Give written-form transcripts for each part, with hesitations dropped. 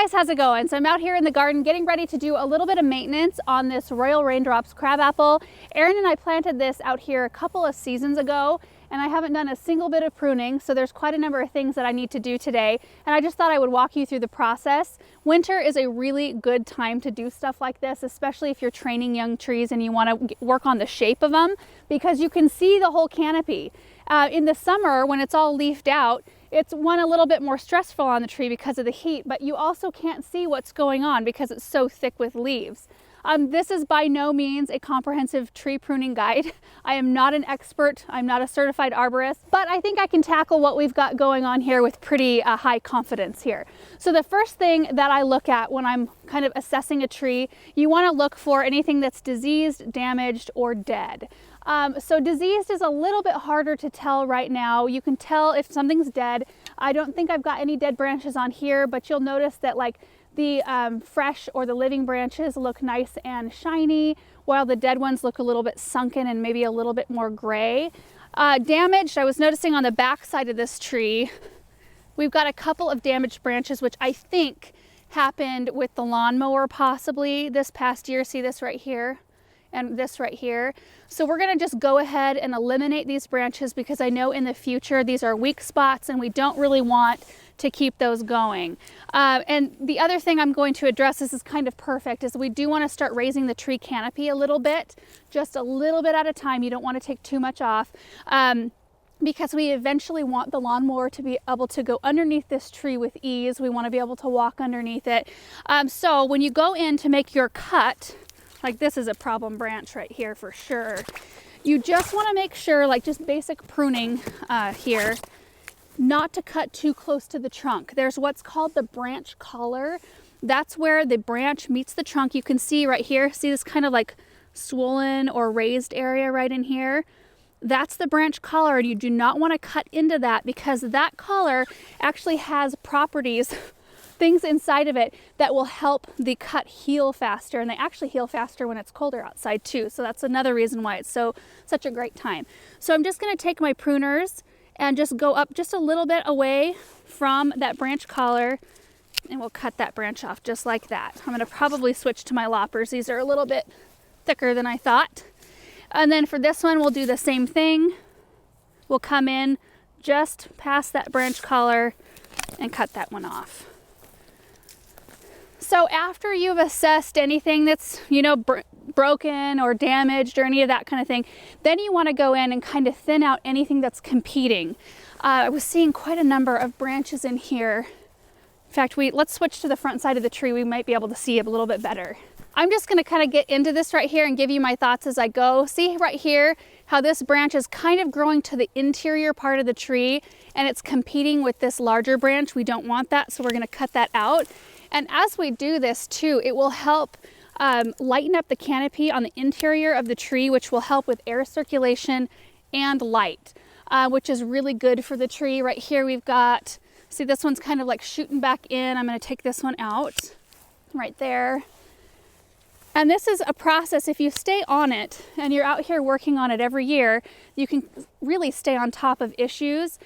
guys, how's it going? So I'm out here in the garden getting ready to do a little bit of maintenance on this Royal Raindrops crabapple. Aaron and I planted this out here a couple of seasons ago, and I haven't done a single bit of pruning, so there's quite a number of things that I need to do today, and I just thought I would walk you through the process. Winter is a really good time to do stuff like this, especially if you're training young trees and you want to work on the shape of them, because you can see the whole canopy. In the summer, when it's all leafed out, it's a little bit more stressful on the tree because of the heat, but you also can't see what's going on because it's so thick with leaves. This is by no means a comprehensive tree pruning guide. I am not an expert. I'm not a certified arborist, but I think I can tackle what we've got going on here with pretty high confidence here. So the first thing that I look at when I'm kind of assessing a tree, you want to look for anything that's diseased, damaged, or dead. So diseased is a little bit harder to tell right now. You can tell if something's dead. I don't think I've got any dead branches on here, but you'll notice that like the fresh or the living branches look nice and shiny, while the dead ones look a little bit sunken and maybe a little bit more gray. Damaged, I was noticing on the back side of this tree, we've got a couple of damaged branches, which I think happened with the lawnmower possibly this past year. See this right here? And this right here. So we're going to just go ahead and eliminate these branches because I know in the future these are weak spots and we don't really want to keep those going. And the other thing I'm going to address, this is kind of perfect, is we do want to start raising the tree canopy a little bit, just a little bit at a time. You don't want to take too much off. Because we eventually want the lawnmower to be able to go underneath this tree with ease. We want to be able to walk underneath it. So when you go in to make your cut, like this is a problem branch right here for sure. You just want to make sure, like just basic pruning here, not to cut too close to the trunk. There's what's called the branch collar. That's where the branch meets the trunk. You can see right here, see this kind of like swollen or raised area right in here? That's the branch collar, and you do not want to cut into that because that collar actually has properties things inside of it that will help the cut heal faster, and they actually heal faster when it's colder outside too. So that's another reason why it's such a great time. So I'm just going to take my pruners and just go up just a little bit away from that branch collar, and we'll cut that branch off just like that. I'm going to probably switch to my loppers. These are a little bit thicker than I thought. And then for this one, we'll do the same thing. We'll come in just past that branch collar and cut that one off. So after you've assessed anything that's, you know, broken or damaged or any of that kind of thing, then you want to go in and kind of thin out anything that's competing. I was seeing quite a number of branches in here. In fact, let's switch to the front side of the tree. We might be able to see it a little bit better. I'm just going to kind of get into this right here and give you my thoughts as I go. See right here how this branch is kind of growing to the interior part of the tree and it's competing with this larger branch. We don't want that, so we're going to cut that out. And as we do this too, it will help lighten up the canopy on the interior of the tree, which will help with air circulation and light, which is really good for the tree. Right here we've got, see this one's kind of like shooting back in. I'm going to take this one out right there. And this is a process, if you stay on it and you're out here working on it every year, you can really stay on top of issues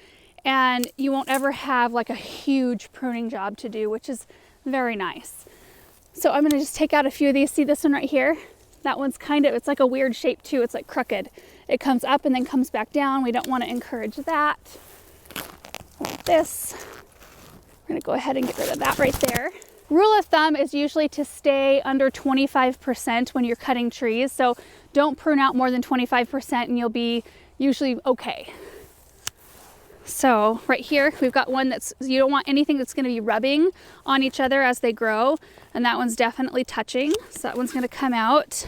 and you won't ever have like a huge pruning job to do, which is very nice. So I'm going to just take out a few of these. See this one right here? That one's kind of, it's like a weird shape too. It's like crooked. It comes up and then comes back down. We don't want to encourage that. Like this. We're going to go ahead and get rid of that right there. Rule of thumb is usually to stay under 25% when you're cutting trees. So don't prune out more than 25% and you'll be usually okay. So right here, we've got one that's, you don't want anything that's going to be rubbing on each other as they grow. And that one's definitely touching. So that one's going to come out.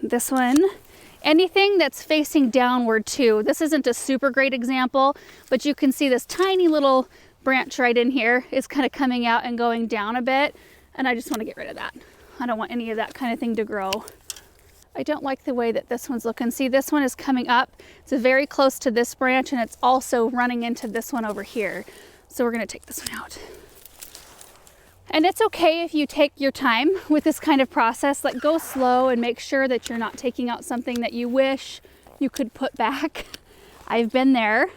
And this one, anything that's facing downward too. This isn't a super great example, but you can see this tiny little branch right in here is kind of coming out and going down a bit. And I just want to get rid of that. I don't want any of that kind of thing to grow. I don't like the way that this one's looking. See, this one is coming up. It's very close to this branch and it's also running into this one over here. So we're going to take this one out. And it's okay if you take your time with this kind of process. Like, go slow and make sure that you're not taking out something that you wish you could put back. I've been there.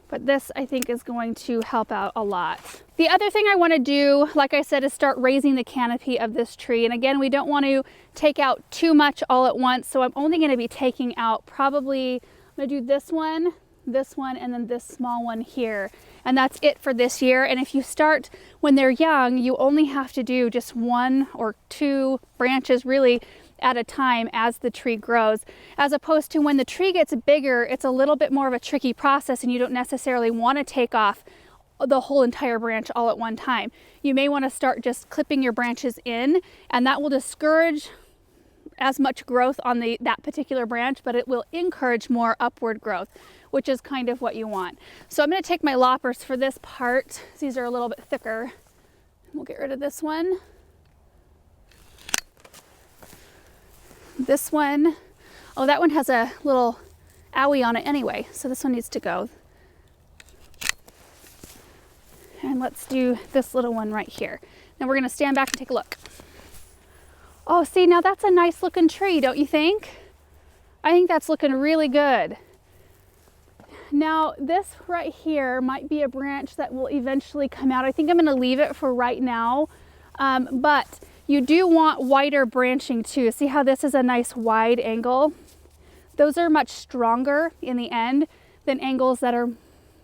But this, I think, is going to help out a lot. The other thing I want to do, like I said, is start raising the canopy of this tree. And again, we don't want to take out too much all at once. So I'm only going to be taking out probably, I'm going to do this one, and then this small one here. And that's it for this year. And if you start when they're young, you only have to do just 1 or 2 branches really at a time as the tree grows, as opposed to when the tree gets bigger, it's a little bit more of a tricky process and you don't necessarily want to take off the whole entire branch all at one time. You may want to start just clipping your branches in, and that will discourage as much growth on that particular branch, but it will encourage more upward growth, which is kind of what you want. So I'm going to take my loppers for this part. These are a little bit thicker. We'll get rid of this one. This one, oh, that one has a little owie on it anyway, so this one needs to go. And let's do this little one right here. Now we're going to stand back and take a look. Oh, see, now that's a nice looking tree, don't you think? I think that's looking really good. Now this right here might be a branch that will eventually come out. I think I'm going to leave it for right now, but you do want wider branching too. See how this is a nice wide angle? Those are much stronger in the end than angles that are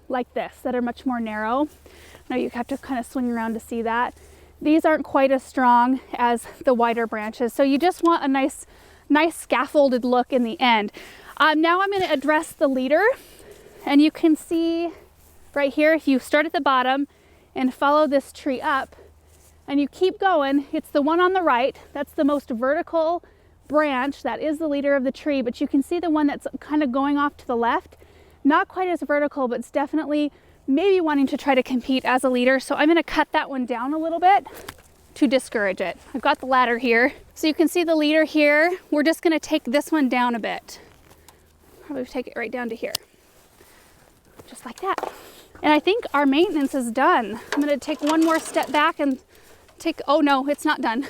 like this, that are much more narrow. Now you have to kind of swing around to see that. These aren't quite as strong as the wider branches. So you just want a nice scaffolded look in the end. Now I'm going to address the leader, and you can see right here, if you start at the bottom and follow this tree up, and you keep going, it's the one on the right. That's the most vertical branch. That is the leader of the tree, but you can see the one that's kind of going off to the left. Not quite as vertical, but it's definitely maybe wanting to try to compete as a leader. So I'm going to cut that one down a little bit to discourage it. I've got the ladder here. So you can see the leader here. We're just going to take this one down a bit. Probably take it right down to here. Just like that. And I think our maintenance is done. I'm going to take one more step back and oh no, it's not done.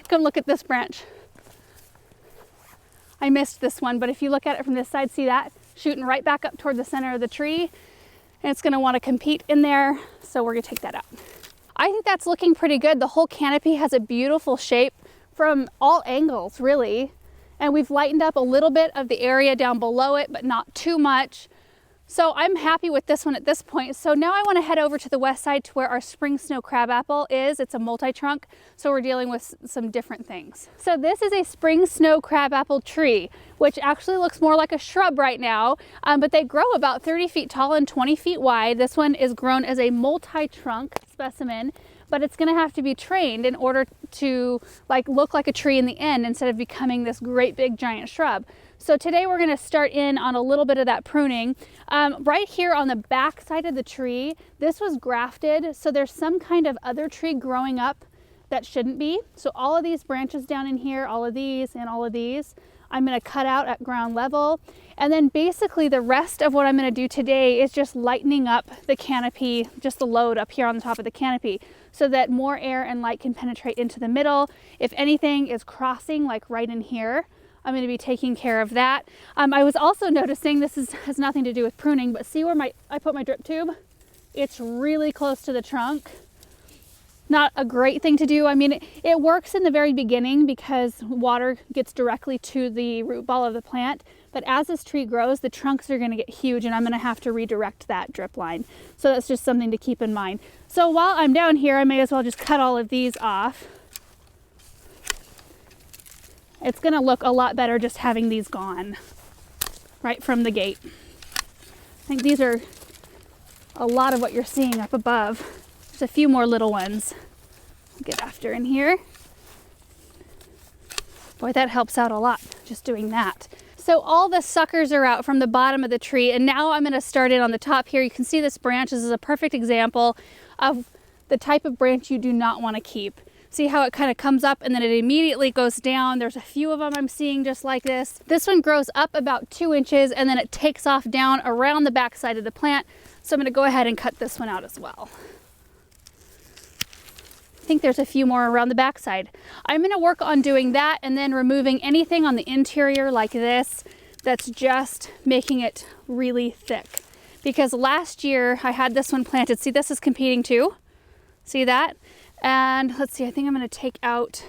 Come look at this branch. I missed this one, but if you look at it from this side, see that? Shooting right back up toward the center of the tree. And it's going to want to compete in there, so we're going to take that out. I think that's looking pretty good. The whole canopy has a beautiful shape from all angles, really. And we've lightened up a little bit of the area down below it, but not too much. So I'm happy with this one at this point. So now I want to head over to the west side to where our spring snow crabapple is. It's a multi-trunk, so we're dealing with some different things. So this is a spring snow crabapple tree, which actually looks more like a shrub right now, but they grow about 30 feet tall and 20 feet wide. This one is grown as a multi-trunk specimen, but it's going to have to be trained in order to look like a tree in the end instead of becoming this great big giant shrub. So today we're going to start in on a little bit of that pruning. Right here on the back side of the tree, this was grafted, so there's some kind of other tree growing up that shouldn't be. So all of these branches down in here, all of these and all of these, I'm going to cut out at ground level. And then basically the rest of what I'm going to do today is just lightening up the canopy, just the load up here on the top of the canopy, so that more air and light can penetrate into the middle. If anything is crossing, like right in here, I'm going to be taking care of that. I was also noticing, has nothing to do with pruning, but see where I put my drip tube? It's really close to the trunk. Not a great thing to do. I mean, it works in the very beginning because water gets directly to the root ball of the plant. But as this tree grows, the trunks are going to get huge, and I'm going to have to redirect that drip line. So that's just something to keep in mind. So while I'm down here, I may as well just cut all of these off. It's going to look a lot better just having these gone right from the gate. I think these are a lot of what you're seeing up above. There's a few more little ones. I'll get after in here. Boy, that helps out a lot, just doing that. So all the suckers are out from the bottom of the tree, and now I'm going to start in on the top here. You can see this branch. This is a perfect example of the type of branch you do not want to keep. See how it kind of comes up and then it immediately goes down. There's a few of them I'm seeing just like this. This one grows up about 2 inches and then it takes off down around the back side of the plant. So I'm going to go ahead and cut this one out as well. I think there's a few more around the back side. I'm going to work on doing that and then removing anything on the interior like this that's just making it really thick. because last year I had this one planted. See, this is competing too. See that? And let's see, I think I'm gonna take out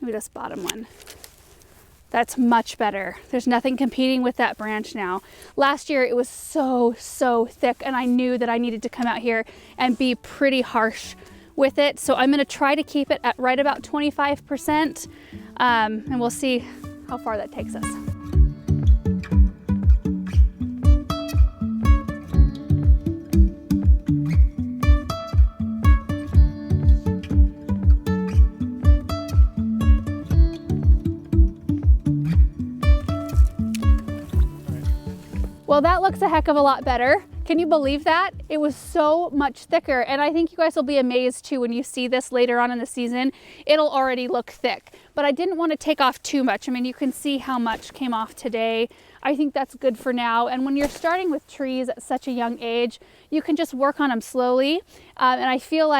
maybe this bottom one. That's much better. There's nothing competing with that branch now. Last year it was so thick, and I knew that I needed to come out here and be pretty harsh with it. So I'm gonna try to keep it at right about 25%, and we'll see how far that takes us. Well, that looks a heck of a lot better. Can you believe that? It was so much thicker, and I think you guys will be amazed too when you see this later on in the season. It'll already look thick, but I didn't want to take off too much. I mean, you can see how much came off today. I think that's good for now. And when you're starting with trees at such a young age, you can just work on them slowly. And I feel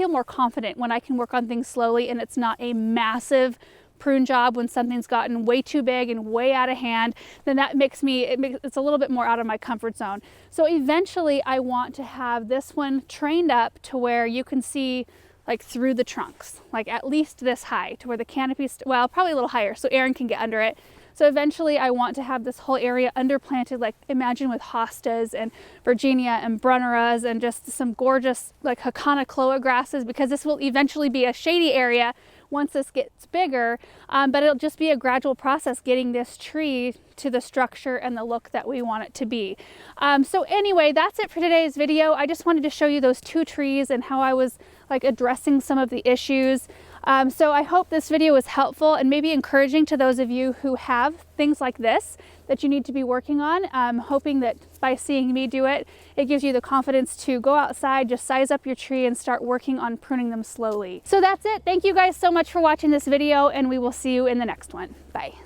more confident when I can work on things slowly and it's not a massive prune job. When something's gotten way too big and way out of hand, then that makes it's a little bit more out of my comfort zone. So eventually I want to have this one trained up to where you can see like through the trunks, like at least this high, to where the canopy's, well, probably a little higher so Aaron can get under it. So eventually I want to have this whole area underplanted, like imagine with hostas and Virginia and brunneras and just some gorgeous like Hakana Chloa grasses, because this will eventually be a shady area once this gets bigger, but it'll just be a gradual process getting this tree to the structure and the look that we want it to be. So anyway, that's it for today's video. I just wanted to show you those two trees and how I was like addressing some of the issues. So I hope this video was helpful and maybe encouraging to those of you who have things like this that you need to be working on. I'm hoping that by seeing me do it, it gives you the confidence to go outside, just size up your tree and start working on pruning them slowly. So that's it. Thank you guys so much for watching this video, and we will see you in the next one. Bye.